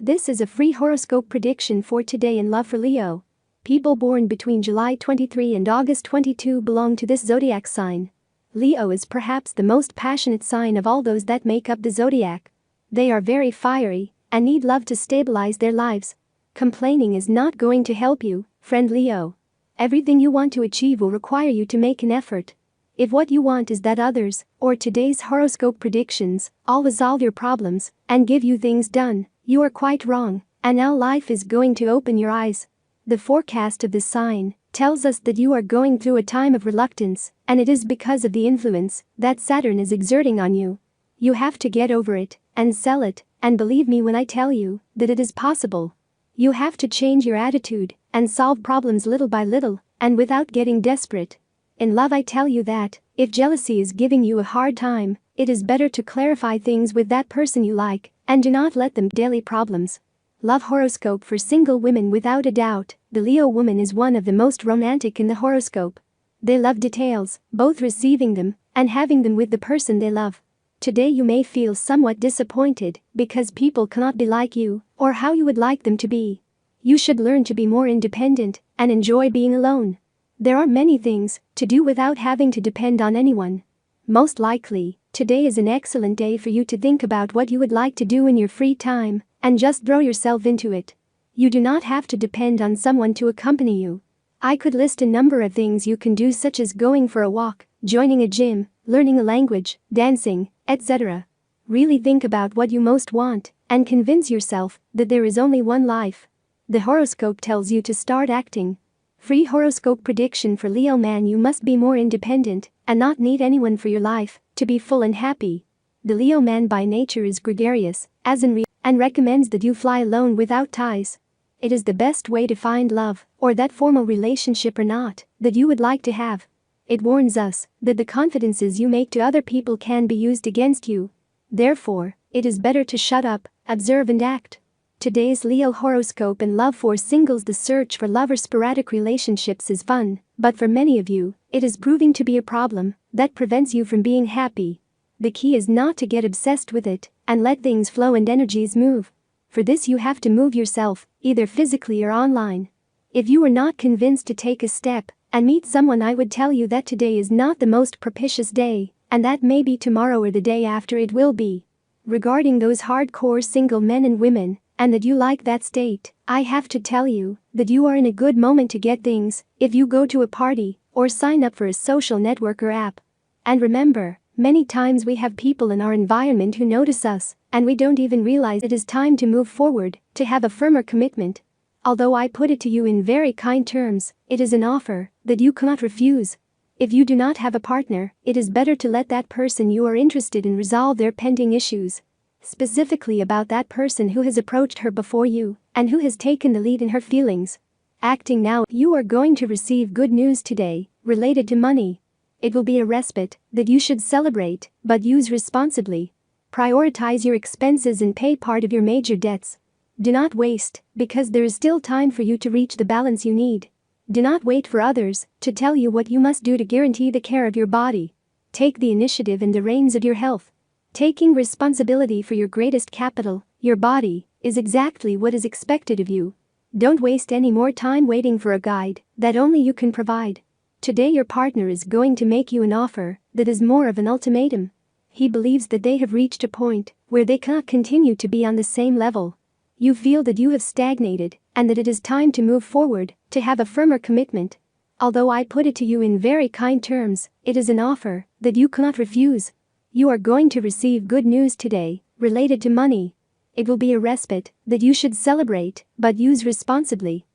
This is a free horoscope prediction for today in love for Leo. People born between July 23 and August 22 belong to this zodiac sign. Leo is perhaps the most passionate sign of all those that make up the zodiac. They are very fiery and need love to stabilize their lives. Complaining is not going to help you, friend Leo. Everything you want to achieve will require you to make an effort. If what you want is that others, or today's horoscope predictions, always solve your problems and give you things done, you are quite wrong, and now life is going to open your eyes. The forecast of this sign tells us that you are going through a time of reluctance, and it is because of the influence that Saturn is exerting on you. You have to get over it and sell it, and believe me when I tell you that it is possible. You have to change your attitude and solve problems little by little and without getting desperate. In love, I tell you that if jealousy is giving you a hard time, it is better to clarify things with that person you like and do not let them daily problems. Love horoscope for single women. Without a doubt, the Leo woman is one of the most romantic in the horoscope. They love details, both receiving them and having them with the person they love. Today you may feel somewhat disappointed because people cannot be like you or how you would like them to be. You should learn to be more independent and enjoy being alone. There are many things to do without having to depend on anyone. Most likely, today is an excellent day for you to think about what you would like to do in your free time and just throw yourself into it. You do not have to depend on someone to accompany you. I could list a number of things you can do, such as going for a walk, joining a gym, learning a language, dancing, etc. Really think about what you most want and convince yourself that there is only one life. The horoscope tells you to start acting. Free horoscope prediction for Leo man: you must be more independent and not need anyone for your life to be full and happy. The Leo man by nature is gregarious, as in and recommends that you fly alone without ties. It is the best way to find love, or that formal relationship or not, that you would like to have. It warns us that the confidences you make to other people can be used against you. Therefore, it is better to shut up, observe and act. Today's Leo horoscope in love for singles: the search for love or sporadic relationships is fun, but for many of you, it is proving to be a problem that prevents you from being happy. The key is not to get obsessed with it and let things flow and energies move. For this you have to move yourself, either physically or online. If you are not convinced to take a step and meet someone, I would tell you that today is not the most propitious day, and that maybe tomorrow or the day after it will be. Regarding those hardcore single men and women, and that you like that state, I have to tell you that you are in a good moment to get things if you go to a party or sign up for a social networker app. And remember, many times we have people in our environment who notice us, and we don't even realize it is time to move forward, to have a firmer commitment. Although I put it to you in very kind terms, it is an offer that you cannot refuse. If you do not have a partner, it is better to let that person you are interested in resolve their pending issues. Specifically about that person who has approached her before you and who has taken the lead in her feelings. Acting now: you are going to receive good news today related to money. It will be a respite that you should celebrate, but use responsibly. Prioritize your expenses and pay part of your major debts. Do not waste, because there is still time for you to reach the balance you need. Do not wait for others to tell you what you must do to guarantee the care of your body. Take the initiative and the reins of your health. Taking responsibility for your greatest capital, your body, is exactly what is expected of you. Don't waste any more time waiting for a guide that only you can provide. Today your partner is going to make you an offer that is more of an ultimatum. He believes that they have reached a point where they cannot continue to be on the same level. You feel that you have stagnated and that it is time to move forward, to have a firmer commitment. Although I put it to you in very kind terms, it is an offer that you cannot refuse. You are going to receive good news today related to money. It will be a respite that you should celebrate, but use responsibly.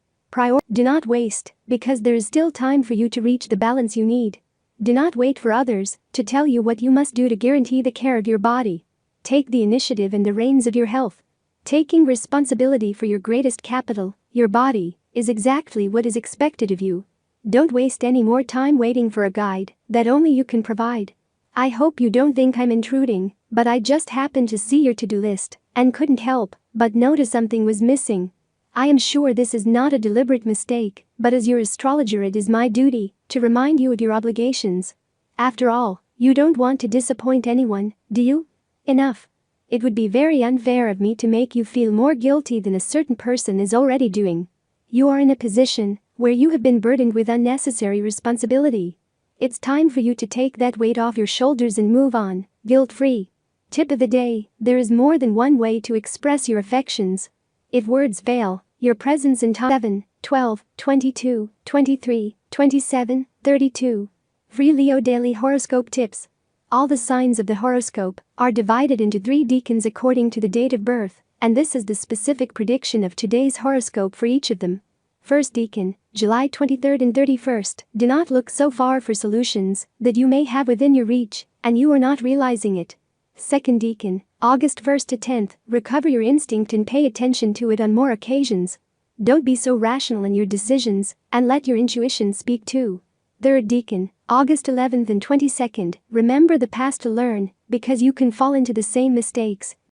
Do not waste, because there is still time for you to reach the balance you need. Do not wait for others to tell you what you must do to guarantee the care of your body. Take the initiative and the reins of your health. Taking responsibility for your greatest capital, your body, is exactly what is expected of you. Don't waste any more time waiting for a guide that only you can provide. I hope you don't think I'm intruding, but I just happened to see your to-do list and couldn't help but notice something was missing. I am sure this is not a deliberate mistake, but as your astrologer it is my duty to remind you of your obligations. After all, you don't want to disappoint anyone, do you? Enough. It would be very unfair of me to make you feel more guilty than a certain person is already doing. You are in a position where you have been burdened with unnecessary responsibility. It's time for you to take that weight off your shoulders and move on, guilt-free. Tip of the day: there is more than one way to express your affections. If words fail, your presence in time 7, 12, 22, 23, 27, 32. Free Leo Daily Horoscope Tips. All the signs of the horoscope are divided into 3 decans according to the date of birth, and this is the specific prediction of today's horoscope for each of them. First decan, July 23rd and 31st. Do not look so far for solutions that you may have within your reach, and you are not realizing it. Second decan, August 1st to 10th. Recover your instinct and pay attention to it on more occasions. Don't be so rational in your decisions, and let your intuition speak too. Third decan, August 11th and 22nd. Remember the past to learn, because you can fall into the same mistakes.